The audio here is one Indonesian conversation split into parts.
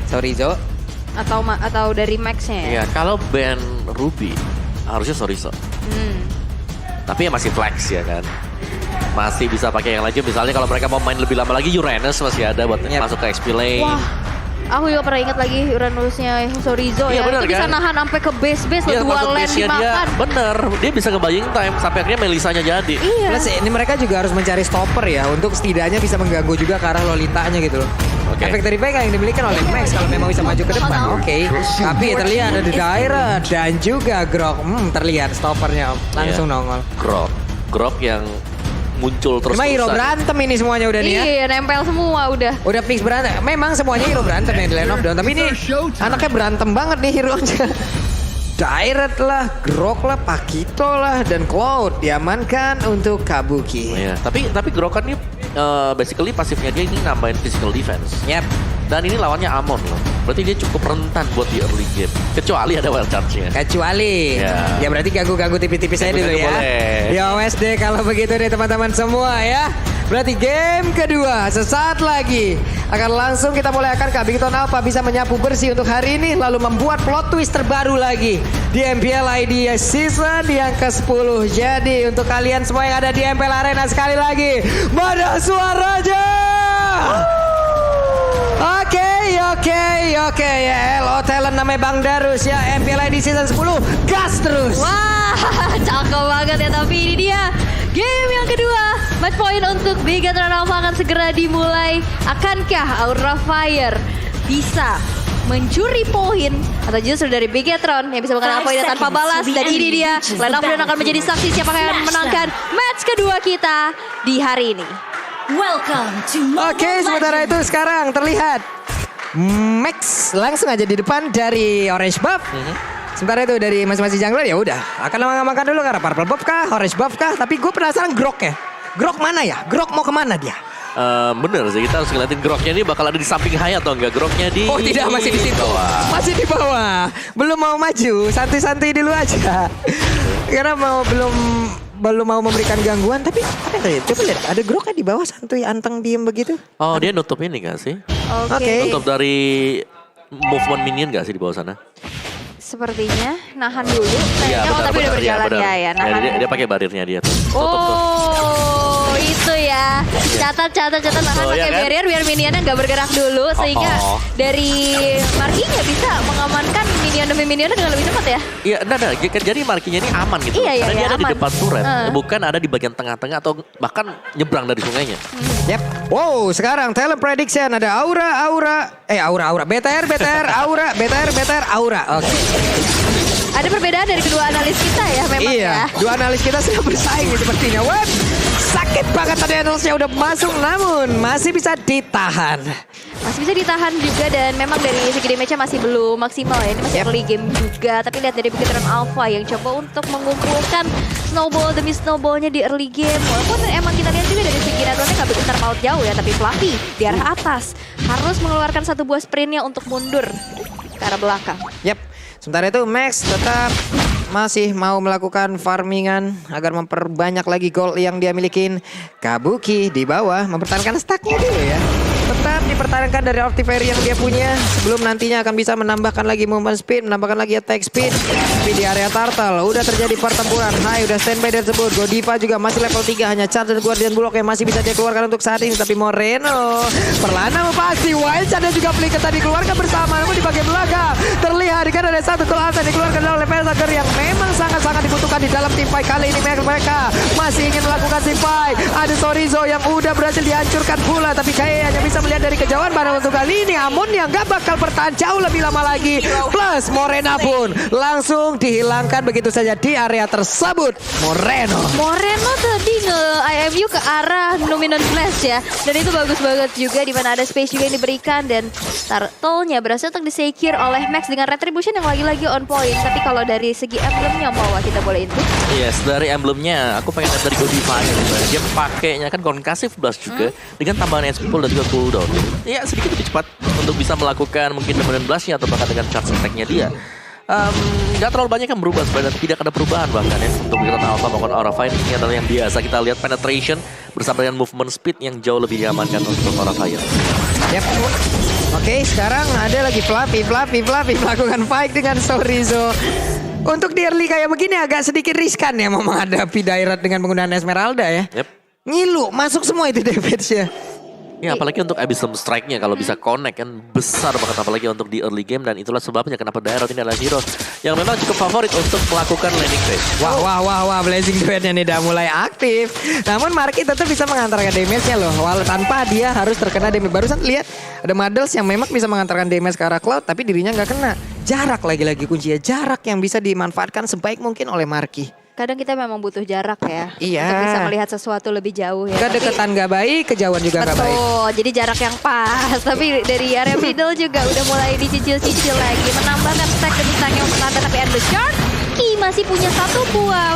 Sorizo. Atau dari Max-nya ya? Iya, kalau band Ruby harusnya Sorizo. Tapi ya masih flex ya kan. Masih bisa pakai yang lagi. Misalnya kalau mereka mau main lebih lama lagi, Uranus masih ada buat masuk ke XP lane. Wah, aku juga pernah ingat lagi Uranusnya Sorizo ya. Bener, itu bisa kan? nahan sampai ke base-base Iya, loh, 2 lane dimakan. Bener, dia bisa ngebaying time sampai akhirnya Melisanya jadi. Iya. Plus ini mereka juga harus mencari stopper ya untuk setidaknya bisa mengganggu juga ke arah Lolitanya gitu loh. Efek dari baik yang dimiliki oleh Max kalau memang bisa maju ke depan. Oke. Tapi terlihat ada Daira dan juga Grok. Terlihat stoppernya langsung nongol. Grok yang muncul terus. Memang hero berantem ini semuanya udah nih ya. Iya, nempel semua udah. Udah fix berantem. Memang semuanya hero berantem ya di Lane of Dawn. Tapi ini anaknya berantem banget nih hero-nya. Direct lah, Grok lah, Pakito lah, dan Cloud diamankan untuk Kabuki. Iya, tapi Grok kan ini basically pasifnya dia ini nambahin physical defense. Yap. Dan ini lawannya Amon loh. Berarti dia cukup rentan buat di early game. Kecuali ada wild charge-nya. Kecuali ya berarti ganggu-ganggu tipis-tipis aja dulu ya. Boleh. Ya OSD kalau begitu deh teman-teman semua ya. Berarti game kedua sesaat lagi akan langsung kita mulai akan Bigton Alpha bisa menyapu bersih untuk hari ini lalu membuat plot twist terbaru lagi di MPL ID season yang ke-10. Jadi untuk kalian semua yang ada di MPL Arena sekali lagi mana suaranya? Oke ya LO Talent namanya Bang Darus ya MPL ID season 10 gas terus. Wah, cakep banget ya. Tapi ini dia game yang kedua. Match point untuk Bigatron Alpha akan segera dimulai. Akankah Aura Fire bisa mencuri poin atau justru dari Bigatron yang bisa mengenal poinnya tanpa balas? Dan ini dia Lane of Dawn akan menjadi saksi siapa yang akan memenangkan match kedua kita di hari ini. Oke, sementara itu sekarang terlihat Max langsung aja di depan dari Orange Buff. Sementara itu dari masing-masing jungler ya udah akan mengamankan dulu karena Purple Buff kah, Orange Buff kah. Tapi gue penasaran Grok ya. Grok mana ya? Grok mau kemana dia? Bener sih, kita harus ngeliatin Groknya ini bakal ada di samping Hai atau enggak. Groknya di... Oh tidak, masih di situ. Masih di bawah. Belum mau maju, santai-santai dulu aja. Karena belum mau memberikan gangguan. Tapi coba lihat, ada Groknya di bawah santuy anteng diem begitu. Oh dia nutup ini gak sih? Oke. Nutup dari movement minion gak sih di bawah sana? Sepertinya nahan dulu. Iya, Kayaknya tapi udah berjalan ya nahan. Dia pakai barirnya dia. Oh, itu ya. Catat nahan pakai kan? barrier biar minionnya nggak bergerak dulu sehingga dari markinya bisa mengamankan minion demi minionnya dengan lebih cepat ya. Iya, enggak. Jadi markinya ini aman gitu. Iya, Karena dia ada aman. di depan turret, bukan ada di bagian tengah-tengah atau bahkan nyebrang dari sungainya. Yep. Wow, sekarang talent prediction ada Aura, BTR, Aura, BTR, Aura. Oke. Ada perbedaan dari kedua analis kita ya memang Iya, ya. dua analis kita sudah bersaing nih sepertinya. Wah, sakit banget tadi analisnya udah masuk namun masih bisa ditahan. Masih bisa ditahan juga dan memang dari segi damage-nya masih belum maksimal ya. Ini masih early game juga. Tapi lihat dari Bigatron Alpha yang coba untuk mengumpulkan snowball demi snowballnya di early game. Walaupun emang kita lihat juga dari segi networknya nggak begitu terpaut jauh ya. Tapi Fluffy di arah atas harus mengeluarkan satu buah sprintnya untuk mundur ke arah belakang. Yap. Sementara itu Max tetap masih mau melakukan farmingan agar memperbanyak lagi gold yang dia milikin. Kabuki di bawah mempertahankan stacknya dulu ya. Tetap dipertahankan dari Optifairy yang dia punya sebelum nantinya akan bisa menambahkan lagi movement speed, menambahkan lagi attack speed. Tapi di area turtle udah terjadi pertempuran. Hai udah standby dari tersebut. Godiva juga masih level 3, hanya charge dan Guardian Bullock yang masih bisa dia keluarkan untuk saat ini. Tapi Moreno perlahan pasti Wild Charge juga Flicker tadi keluarkan bersama. Namun di bagian belakang terlihat kan ada satu kelas yang dikeluarkan oleh Berserker yang memang sangat-sangat dibutuhkan di dalam tim fight kali ini. Mereka masih ingin melakukan tim fight. Ada Sorizo yang udah berhasil dihancurkan pula, tapi kayaknya bisa melihat dari kejauhan pada untuk kali ini Amon yang gak bakal bertahan jauh lebih lama lagi. Plus Morena pun langsung dihilangkan begitu saja di area tersebut. Moreno tadi nge-IMU ke arah Luminous Flash ya. Dan itu bagus banget juga di mana ada space juga yang diberikan dan turtle-nya berhasil untuk di-secure oleh Max dengan retribution yang lagi-lagi on point. Tapi kalau dari segi emblemnya mau kita boleh intip? Yes, dari emblemnya aku pengen lihat dari Godiva gitu. Dia pakainya kan concussive blast juga dengan tambahan SP pull dan juga cooldown. Ya sedikit lebih cepat untuk bisa melakukan mungkin dominant blastnya atau bahkan dengan charge attack-nya dia. Nggak terlalu banyak yang berubah sebenarnya, tidak ada perubahan bahkan ya untuk Bigatron Alpha maupun Aura Fire. Ini adalah yang biasa kita lihat penetration bersama dengan movement speed yang jauh lebih diamankan untuk Aura Fire. Yap. Oke, sekarang ada lagi Fluffy melakukan fight dengan Sorizo. Untuk di early kayak begini agak sedikit riskan ya mau menghadapi Dairat dengan penggunaan Esmeralda ya. Yep. Ngilu, masuk semua itu damage-nya. Ya apalagi untuk Abyssal Strike-nya kalau bisa connect kan besar banget apalagi untuk di early game dan itulah sebabnya kenapa Dairat ini adalah hero yang memang cukup favorit untuk melakukan landing phase. Wah, Blazing Duet-nya nih udah mulai aktif. Namun Marky tetap bisa mengantarkan damage-nya loh. Walau tanpa dia harus terkena damage. Barusan lihat ada Muddles yang memang bisa mengantarkan damage ke arah Cloud tapi dirinya nggak kena. Jarak lagi-lagi kuncinya, jarak yang bisa dimanfaatkan sebaik mungkin oleh Marky. Kadang kita memang butuh jarak ya. Iya. Untuk bisa melihat sesuatu lebih jauh ya. Kedekatan nggak baik, kejauhan juga nggak baik. Betul, jadi jarak yang pas. Tapi dari area middle juga udah mulai dicicil-cicil lagi. Menambahkan stack demi stacknya untuk Nanda. Tapi Endless Charge masih punya satu buah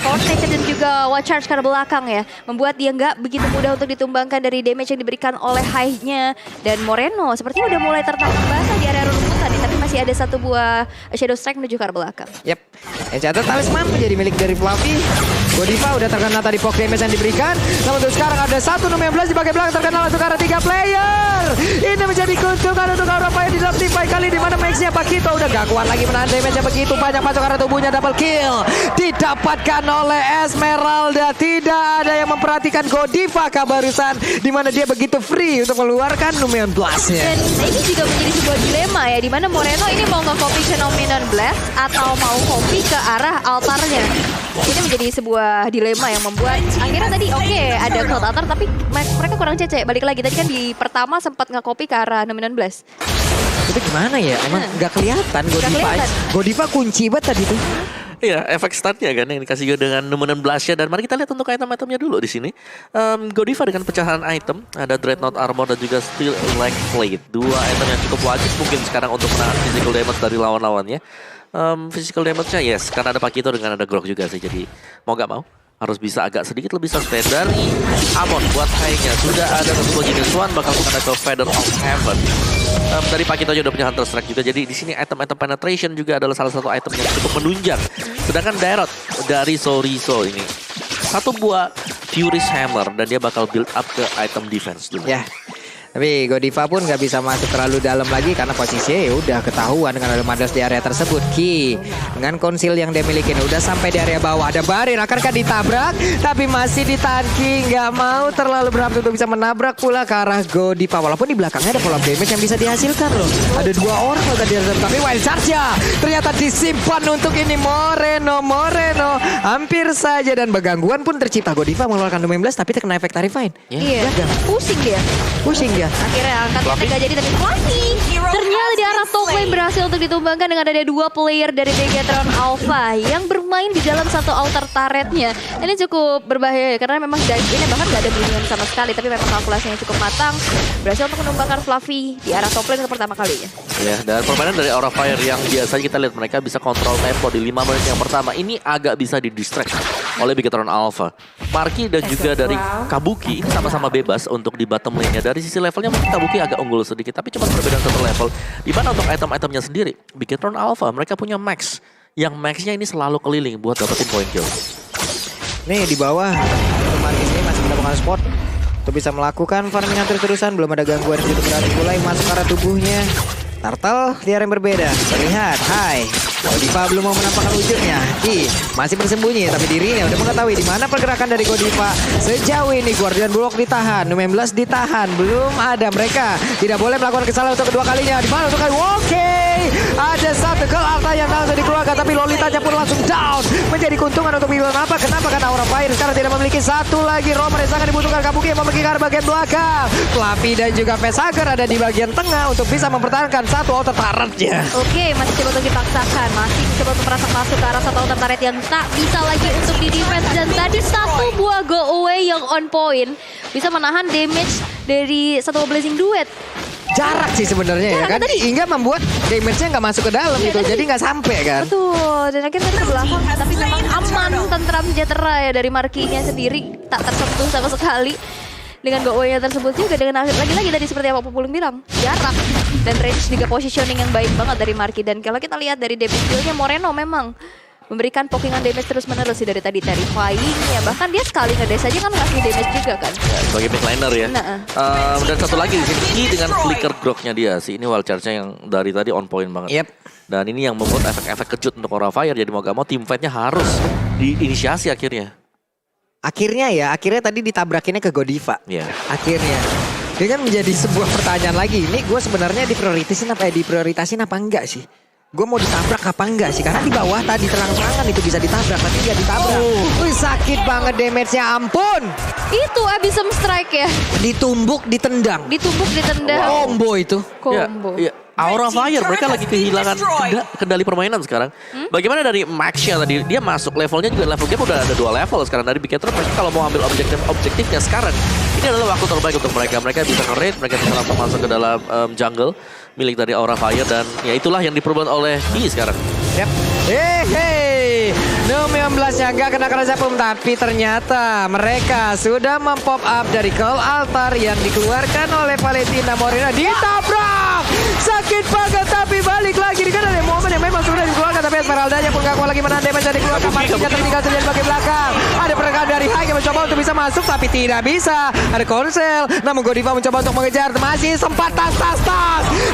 power station dan juga watch charge ke arah belakang ya. Membuat dia nggak begitu mudah untuk ditumbangkan dari damage yang diberikan oleh High-nya. Dan Moreno sepertinya udah mulai tertangkap basah di area rumputan nih. Tapi masih ada satu buah Shadow Strike menuju ke arah belakang. Yap, Enchanted Talisman menjadi milik dari Fluffy. Godiva udah terkena tadi poke damage yang diberikan. Namun untuk sekarang ada satu 16 di bagian belakang terkena langsung ke arah 3 player. Ini menjadi keuntungan untuk Aurafire di dalam teamfight kali di mana Max-nya Pakito udah gak kuat lagi menahan damage-nya begitu banyak masuk ke arah tubuhnya. Double kill didapatkan oleh Esmeralda. Tidak ada yang memperhatikan Godiva barusan di mana dia begitu free untuk mengeluarkan Numeon Blast-nya. Dan ini juga menjadi sebuah dilema ya, di mana Moreno ini mau nge-copy ke Numeon Blast atau mau copy ke arah altarnya. Ini menjadi sebuah dilema yang membuat akhirnya tadi oke, ada Cloud Altar tapi mereka kurang cece. Balik lagi tadi kan di pertama sempat nge-copy ke arah Numeon Blast. Itu gimana ya? Emang gak kelihatan Godiva. Godiva kunci banget tadi tuh. Iya, efek startnya kan yang dikasih juga dengan Numeon Blast-nya. Dan mari kita lihat untuk item-itemnya dulu di sini. Godiva dengan pecahan item, ada Dreadnought Armor dan juga Steel Leg Plate. Dua item yang cukup wajib mungkin sekarang untuk menahan physical damage dari lawan-lawannya. Physical damage-nya yes, karena ada Pakito dengan ada Grok juga sih. Jadi mau gak mau harus bisa agak sedikit lebih sustain. Dari Amon buat High-nya sudah ada satu jenis one bakal ada ke Feather of Heaven. Dari Pakito aja udah punya Hunter Strike juga. Jadi di sini item-item penetration juga adalah salah satu item yang cukup menunjang. Sedangkan Dairat dari Sorizo ini satu buah Fury's Hammer dan dia bakal build up ke item defense dulu. Ya. Tapi Godiva pun gak bisa masuk terlalu dalam lagi karena posisinya ya udah ketahuan dengan ada Muddles di area tersebut. Ki dengan konsil yang dia miliki udah sampai di area bawah. Ada Barir akankah ditabrak tapi masih ditahan Ki. Gak mau terlalu berhasil untuk bisa menabrak pula ke arah Godiva. Walaupun di belakangnya ada follow up damage yang bisa dihasilkan loh. Ada dua orang loh tadi tapi wild charge ya ternyata disimpan untuk ini Moreno hampir saja dan begangguan pun tercipta. Godiva mengeluarkan Numeon Blast tapi terkena efek Tarifine. Iya, pusing dia. Akhirnya angkatnya gak jadi tapi Fluffy ternyata di arah top lane berhasil untuk ditumbangkan dengan ada dua player dari Megatron Alpha yang bermain di dalam satu altar turretnya. Ini cukup berbahaya karena memang ini bahkan gak ada minion sama sekali tapi memang kalkulasinya cukup matang. Berhasil untuk menumbangkan Fluffy di arah top lane untuk pertama kalinya. Ya, dan permainan dari Aurafire yang biasanya kita lihat mereka bisa kontrol tempo di 5 menit yang pertama ini agak bisa didistract oleh Megatron Alpha. Marky dan juga dari Kabuki ini sama-sama bebas untuk di bottom lane-nya. Dari sisi levelnya mungkin Kabuki agak unggul sedikit tapi cuma perbedaan satu level. Di mana untuk item-itemnya sendiri Megatron Alpha mereka punya Max yang Max-nya ini selalu keliling buat dapetin point kill. Nih di bawah Marquis ini masih mendapatkan spot untuk bisa melakukan farmingan terus-terusan. Belum ada gangguan itu berarti mulai masuk ke arah tubuhnya. Turtle di area yang berbeda. Terlihat, hai. Godiva belum mau menampakkan wujudnya. Ki masih bersembunyi, tapi dirinya udah mengetahui di mana pergerakan dari Godiva. Sejauh ini Guardian Bulwark ditahan, Numeon Blast ditahan, belum ada. Mereka tidak boleh melakukan kesalahan untuk kedua kalinya. Di mana untuk oke, ada satu gol Alta yang langsung dikeluarkan, tapi Lolitanya pun langsung down. Menjadi keuntungan untuk Milan apa? Kenapa? Karena Aurafire sekarang tidak memiliki satu lagi romer yang sangat dibutuhkan. Kabuki yang memiliki ke arah bagian belakang. Fluffy dan juga Vesager ada di bagian tengah untuk bisa mempertahankan satu outer turret-nya. Oke, masih coba untuk dipaksakan. Masih coba untuk merasa masuk ke arah satu outer turret yang tak bisa lagi untuk di defense. Dan tadi satu buah go away yang on point bisa menahan damage dari satu Blazing Duet. Jarak sih sebenarnya ya kan, hingga membuat damage-nya nggak masuk ke dalam gitu, jadi nggak sampai kan. Betul, dan akhirnya tadi ke belakang, tapi memang aman, tentram sejahtera ya dari Marky-nya sendiri, tak tersentuh sama sekali. Dengan go away-nya tersebut juga, dengan lagi-lagi tadi seperti apa Pupulung bilang, jarak dan range juga positioning yang baik banget dari Marky. Dan kalau kita lihat dari damage deal-nya Moreno memang memberikan pokingan damage terus-menerus sih dari tadi terrifying-nya. Bahkan dia sekali ngedes aja kan ngasih damage juga kan. Ya, sebagai midliner ya. Nah. Dan satu lagi di sini Ki dengan flicker groknya dia sih. Ini wild charge-nya yang dari tadi on point banget. Yep. Dan ini yang membuat efek-efek kejut untuk Aura Fire. Jadi mau gak mau team fight-nya harus diinisiasi akhirnya. Akhirnya tadi ditabrakinnya ke Godiva. Iya. Akhirnya. Ini kan menjadi sebuah pertanyaan lagi. Ini gue sebenarnya diprioritasin apa enggak sih? Gue mau ditabrak apa enggak sih? Karena di bawah tadi terang-terangan itu bisa ditabrak, tapi nggak ditabrak. Wih, sakit banget damage-nya, ampun. Itu Abyssal Strike ya. Ditumbuk, ditendang. Ditumbuk, ditendang. Combo itu. Combo. Ya, Aura Fire mereka lagi kehilangan kendali permainan sekarang. Bagaimana dari Max-nya tadi? Dia masuk levelnya juga level game udah ada 2 level sekarang dari Big Ether. Mereka kalau mau ambil objektifnya sekarang, ini adalah waktu terbaik untuk mereka. Mereka bisa nge-raid, mereka bisa langsung masuk ke dalam jungle milik dari Aura Fire dan ya itulah yang diperbuat oleh Ki sekarang. Yap. Hei, Num 16 nya gak kena kerasa pun, tapi ternyata mereka sudah mempop up dari call altar yang dikeluarkan oleh Valentina Morena. Ditabrak! Sakit banget, tapi balik lagi. Kan ada momen yang memang sudah dikeluarkan, tapi Esmeralda-nya pun gak kuat lagi menahan damage yang dikeluarkan. Marquisnya tertinggal sendiri bagian belakang. Ada pergerakan dari Hai yang mencoba untuk bisa masuk, tapi tidak bisa. Ada Konsel, namun Godiva mencoba untuk mengejar. Masih sempat tas.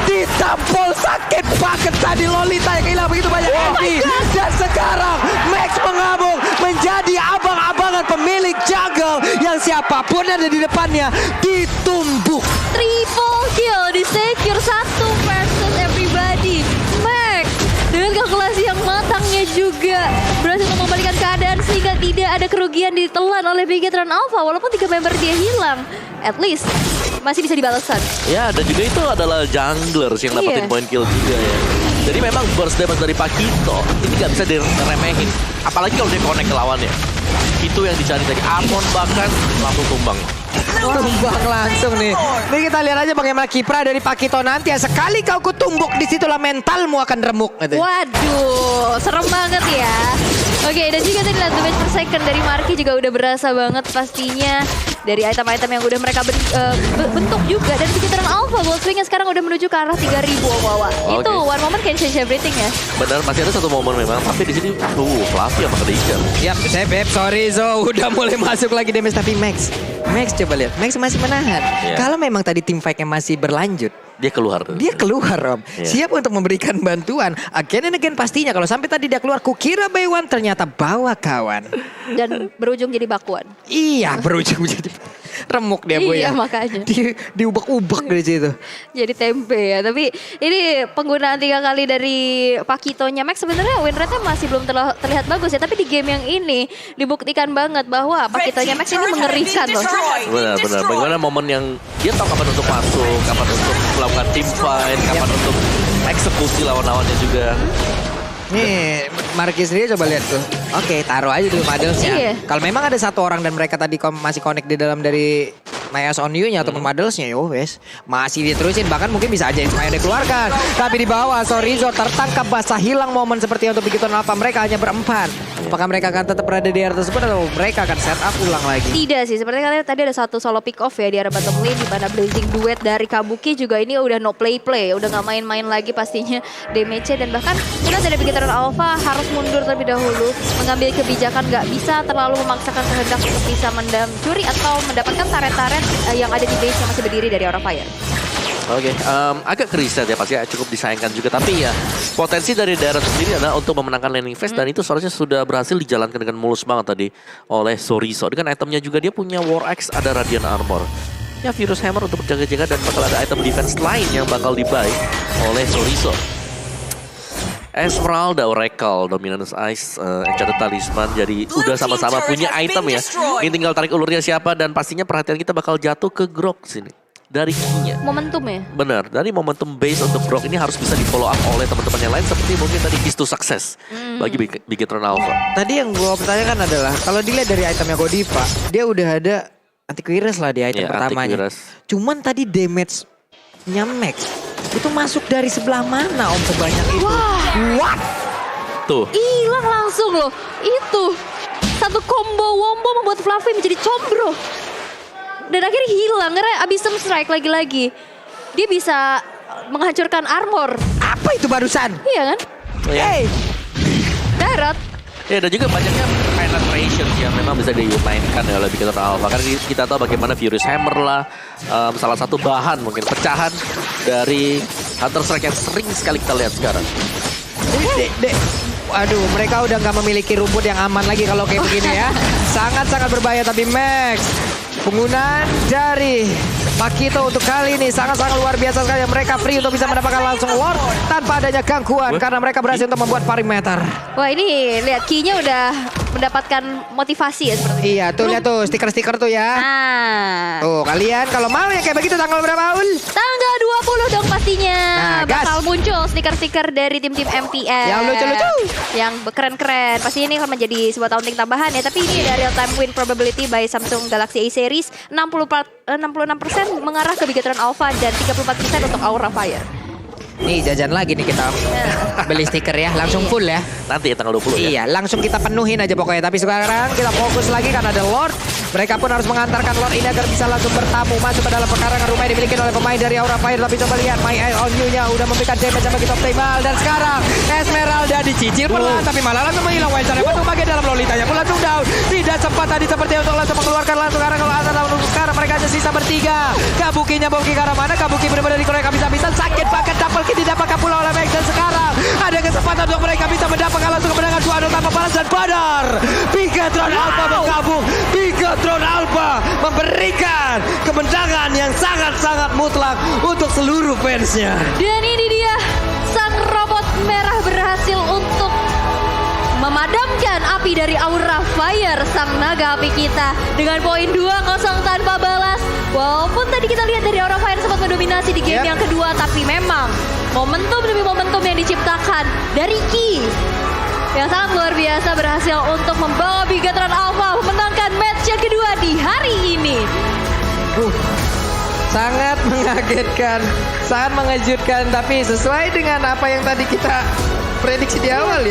Ditampol, sakit banget tadi Lolita yang kehilangan begitu banyak energi. Dan sekarang Max mengabung menjadi abang-abangan pemilik jungle yang siapapun ada di depannya ditumbuk. Triple kill di secure 1 versus everybody. Max dengan kalkulasi yang matangnya juga berhasil mengembalikan keadaan sehingga tidak ada kerugian ditelan oleh Bigetron Alpha walaupun 3 member dia hilang. At least masih bisa dibalaskan. Ya, dan juga itu adalah junglers yang dapetin point kill juga ya. Jadi memang burst damage dari Pakito ini gak bisa diremehin. Apalagi kalau dia connect ke lawannya. Itu yang dicari tadi. Amon bahkan langsung tumbang. Tumbang langsung nih. Ini kita lihat aja bagaimana kiprah dari Pakito nanti ya. Sekali kau kutumbuk, disitulah mentalmu akan remuk. Gitu. Waduh, serem banget ya. Oke, dan juga tadi lihat damage per second dari Marki juga udah berasa banget pastinya. Dari item-item yang udah mereka bentuk juga. Dan Bigetron Alpha, Gold Swing-nya sekarang udah menuju ke arah 3.000 Wawa. Itu one moment can change everything ya. Benar, masih ada satu momen memang. Tapi di sini, Fluffy sama Kedija. Yap, saya Beb, sorry Zo. Udah mulai masuk lagi damage, tapi Max coba lihat. Max masih menahan. Yeah. Kalau memang tadi tim fight-nya masih berlanjut, Dia keluar. dia keluar, Om. Yeah. Siap untuk memberikan bantuan. Again and again pastinya. Kalau sampai tadi dia keluar, kukira Baywan ternyata bawa kawan. Dan berujung jadi bakuan. Iya, berujung jadi remuk dia, Bu ya. Iya, makanya. Diubek-ubek dari situ. Jadi tempe ya. Tapi ini penggunaan 3 kali dari Pakitonya Max sebenarnya win rate-nya masih belum terlihat bagus ya. Tapi di game yang ini dibuktikan banget bahwa Pakitonya Max ini mengerikan loh. Benar. Bagaimana momen yang dia tahu kapan untuk masuk, kapan untuk melakukan team fight, kapan untuk eksekusi lawan-lawannya juga. Nih, Marquis sendiri coba lihat tuh. Oke, taruh aja dulu Madelsnya. Iya. Kalau memang ada satu orang dan mereka tadi masih connect di dalam dari Mayas on You-nya ataupun Madelsnya, yo wes. Masih diterusin, bahkan mungkin bisa aja Ismail dikeluarkan. Tapi di bawah, Sorizo tertangkap basah, hilang momen seperti untuk Bigetron Alpha. Mereka hanya berempat. Apakah mereka akan tetap berada di area tersebut atau mereka akan set up ulang lagi? Tidak sih, seperti kalian tadi ada satu solo pick off ya di area bottom lane di mana Blazing Duet dari Kabuki juga ini udah no play, udah nggak main-main lagi pastinya damage-nya dan bahkan kita dari Bigetron Alpha harus mundur terlebih dahulu, mengambil kebijakan nggak bisa terlalu memaksakan kehendak untuk bisa mencuri atau mendapatkan turret-turret yang ada di base yang masih berdiri dari Aura Fire. Oke, agak kriset ya pasti cukup disayangkan juga. Tapi ya potensi dari daerah sendiri adalah untuk memenangkan laning phase dan itu seharusnya sudah berhasil dijalankan dengan mulus banget tadi oleh Sorizo. Dengan itemnya juga dia punya War Axe, ada Radiant Armor. Ya Virus Hammer untuk berjaga-jaga dan bakal ada item defense lain yang bakal dibuy oleh Sorizo. Esmeralda, Oracle, Dominance Ice, Enchanted Talisman. Jadi udah sama-sama punya item ya. Ini tinggal tarik ulurnya siapa dan pastinya perhatian kita bakal jatuh ke Grok sini. Dari Kinya. Momentum ya? Benar, dari momentum base untuk Grok ini harus bisa di follow up oleh teman-teman yang lain seperti mungkin tadi Keys to Success bagi Bigetron Alpha. Tadi yang gue pertanyakan adalah kalau dilihat dari itemnya Godiva, dia udah ada antivirus lah di item pertamanya. Antivirus. Cuman tadi damage-nya Max itu masuk dari sebelah mana Om sebanyak itu? What? Tuh. Hilang langsung loh. Itu satu combo wombo membuat Fluffy menjadi combro. Dan akhirnya hilang karena Abyssal Strike lagi-lagi. Dia bisa menghancurkan armor. Apa itu barusan? Iya kan? Oh, ya. Hey, Darat. Ya dan juga banyaknya penetration yang memang bisa dimainkan oleh Bigetron Alpha. Karena kita tahu bagaimana Furious Hammer lah salah satu bahan mungkin pecahan dari Hunter Strike yang sering sekali kita lihat sekarang. Dek. Waduh, mereka udah nggak memiliki rumput yang aman lagi kalau kayak begini ya. Sangat-sangat berbahaya, tapi Max, penggunaan dari Makito untuk kali ini sangat-sangat luar biasa sekali. Mereka free untuk bisa mendapatkan langsung Lord tanpa adanya gangguan karena mereka berhasil untuk membuat perimeter. Wah ini lihat key-nya udah mendapatkan motivasi ya seperti Iya, tuh lihat tuh stiker-stiker tuh ya. Nah, Tuh, kalian kalau mau ya kayak begitu tanggal berapa, Ul? tanggal 20 dong pastinya Nah, gas. bakal muncul stiker-stiker dari tim-tim MPS Yang lucu-lucu. yang keren-keren. Pasti ini akan menjadi sebuah taunting tambahan ya. Tapi ini dari real time win probability by Samsung Galaxy A series 66% mengarah ke Bigetron Alpha dan 34% untuk Aura Fire. Nih jajan lagi nih kita beli stiker ya, langsung full ya. Nanti ya tanggal 20 ya. Iya, langsung kita penuhin aja pokoknya. Tapi sekarang kita fokus lagi karena ada Lord. Mereka pun harus mengantarkan Lord ini agar bisa langsung bertamu masuk ke dalam pekarangan rumah yang dimiliki oleh pemain dari Aura Fire. Tapi coba lihat, My Eye on You-nya udah memberikan damage sama kita optimal. Dan sekarang Esmeralda dicicil pelan, tapi malah langsung menghilang Wild Charge. Masuk bagian dalam Lolitanya pun langsung down. Tidak sempat tadi seperti untuk langsung mengeluarkan langsung karena kalau atas lawan untuk sekarang mereka hanya sisa bertiga. Kabukinya Boki ke arah mana? Kabuki benar-benar dikeroyok habis-habisan. Sakit banget, double kill didapatkan pula oleh Max. Dan sekarang ada kesempatan untuk mereka bisa mendapatkan langsung kemenangan 2-0 tanpa balas dan badar. Bigetron Alpha bergabung. Bigetron Alpha memberikan kemenangan yang sangat-sangat mutlak untuk seluruh fansnya. Dan ini dia sang robot merah berhasil untuk memadamkan api dari Aura Fire, sang naga api kita dengan poin 2-0 tanpa balas. Walaupun tadi kita lihat dari Aura Fire sempat mendominasi di game yang kedua, tapi memang momentum demi momentum yang diciptakan dari Ki yang sangat luar biasa berhasil untuk membawa Bigetron Alpha memenangkan match yang kedua di hari ini. Sangat mengagetkan, sangat mengejutkan, tapi sesuai dengan apa yang tadi kita prediksi di awal ya.